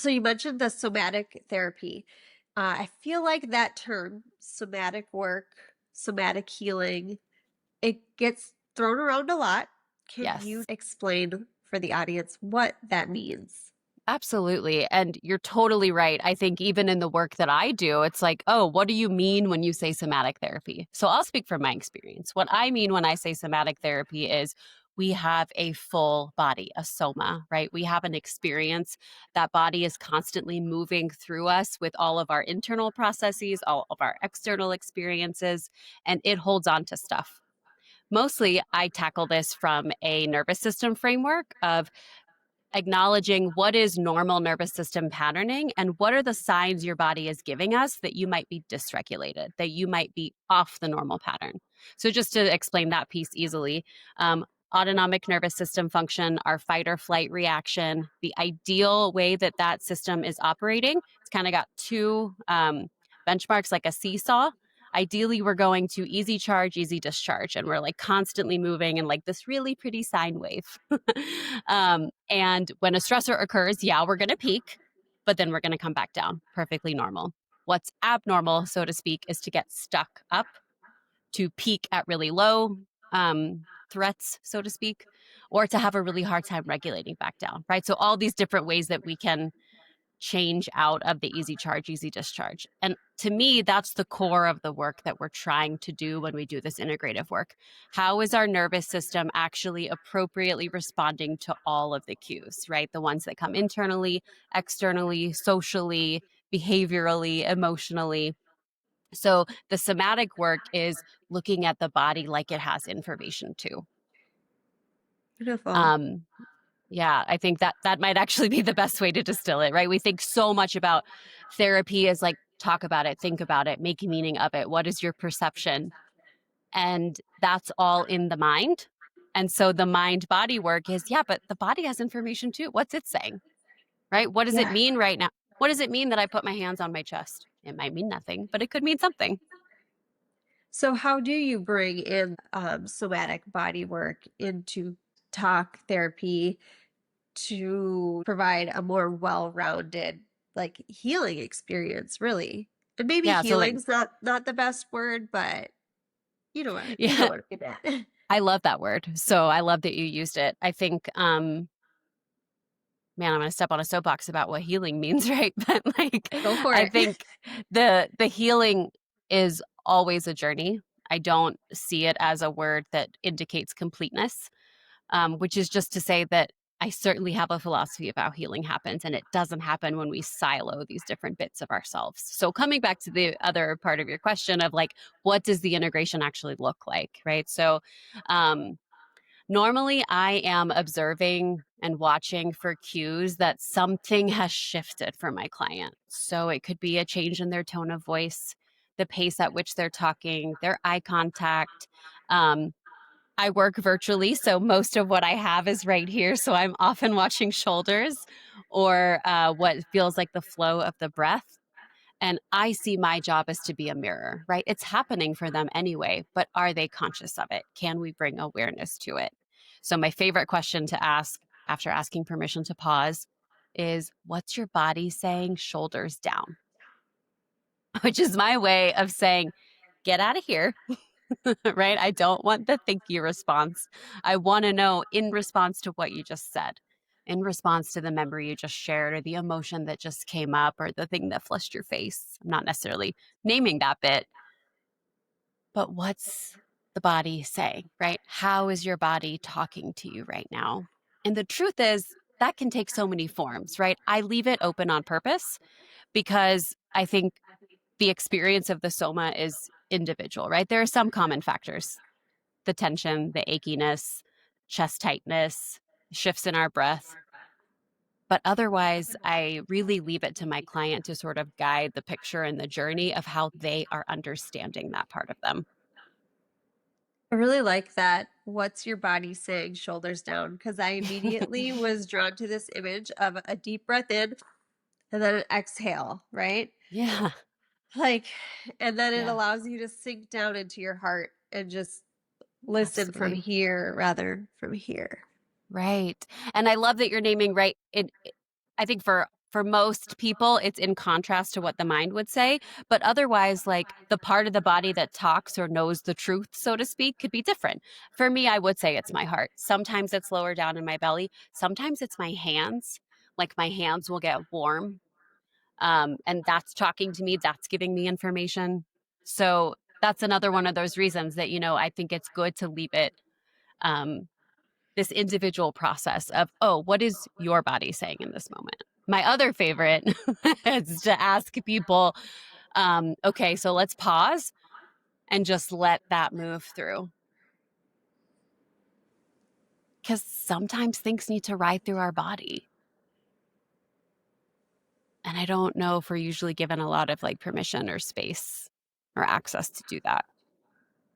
So you mentioned the somatic therapy. I feel like that term, somatic work, somatic healing, it gets thrown around a lot. Can you Yes. explain for the audience what that means? Absolutely. And you're totally right. I think even in the work that I do, it's like, oh, what do you mean when you say somatic therapy? So I'll speak from my experience. What I mean when I say somatic therapy is we have a full body, a soma, right? We have an experience. That body is constantly moving through us with all of our internal processes, all of our external experiences, and it holds on to stuff. Mostly, I tackle this from a nervous system framework of acknowledging what is normal nervous system patterning and what are the signs your body is giving us that you might be dysregulated, that you might be off the normal pattern. So, just to explain that piece easily, autonomic nervous system function, our fight or flight reaction, the ideal way that that system is operating, it's kind of got two benchmarks like a seesaw. Ideally, we're going to easy charge, easy discharge, and we're like constantly moving in like this really pretty sine wave. And when a stressor occurs, yeah, we're going to peak, but then we're going to come back down. Perfectly normal. What's abnormal, so to speak, is to get stuck up, to peak at really low threats, so to speak, or to have a really hard time regulating back down, right? So, all these different ways that we can change out of the easy charge, easy discharge. And to me, that's the core of the work that we're trying to do when we do this integrative work. How is our nervous system actually appropriately responding to all of the cues, right? The ones that come internally, externally, socially, behaviorally, emotionally. So the somatic work is looking at the body like it has information too. Beautiful. Um, Yeah, I think that that might actually be the best way to distill it, right? We think so much about therapy as like talk about it, think about it, make meaning of it. What is your perception? And that's all in the mind. And so the mind body work is, yeah, but the body has information too. What's it saying? Right? What does it Yeah. mean right now? What does it mean that I put my hands on my chest? It might mean nothing, but it could mean something. So how do you bring in somatic body work into talk therapy to provide a more well-rounded like healing experience, really? And maybe Yeah. So like, healing's not the best word, but you know yeah, what I meant. I love that word. So I love that you used it. I think man, I'm gonna step on a soapbox about what healing means, right? But like, Go for I it. think the healing is always a journey. I don't see it as a word that indicates completeness, which is just to say that I certainly have a philosophy of how healing happens, and it doesn't happen when we silo these different bits of ourselves. So, coming back to the other part of your question of like, what does the integration actually look like, right? So, um, normally, I am observing and watching for cues that something has shifted for my client. So it could be a change in their tone of voice, the pace at which they're talking, their eye contact. Um, I work virtually, so most of what I have is right here. So I'm often watching shoulders or what feels like the flow of the breath. And I see my job as to be a mirror, right? It's happening for them anyway, but are they conscious of it? Can we bring awareness to it? So, my favorite question to ask after asking permission to pause is, what's your body saying? Shoulders down, which is my way of saying, get out of here, right? I don't want the thank you response. I want to know in response to what you just said, in response to the memory you just shared, or the emotion that just came up, or the thing that flushed your face. I'm not necessarily naming that bit, but what's the body saying, right? How is your body talking to you right now? And the truth is, that can take so many forms, right? I leave it open on purpose because I think the experience of the soma is individual, right? There are some common factors: the tension, the achiness, chest tightness, shifts in our breath. But otherwise, I really leave it to my client to sort of guide the picture and the journey of how they are understanding that part of them. I really like that. What's your body saying? Shoulders down. Because I immediately was drawn to this image of a deep breath in and then an exhale, right? Yeah. Like, and then it Yeah, allows you to sink down into your heart and just listen from absolutely. here rather from here. Right. And I love that you're naming right. I think for for most people, it's in contrast to what the mind would say. But otherwise, like the part of the body that talks or knows the truth, so to speak, could be different. For me, I would say it's my heart. Sometimes it's lower down in my belly. Sometimes it's my hands. Like my hands will get warm. And that's talking to me, that's giving me information. So that's another one of those reasons that, I think it's good to leave it um, this individual process of, oh, what is your body saying in this moment? My other favorite is to ask people, okay, so let's pause and just let that move through. Because sometimes things need to ride through our body. And I don't know if we're usually given a lot of like permission or space or access to do that.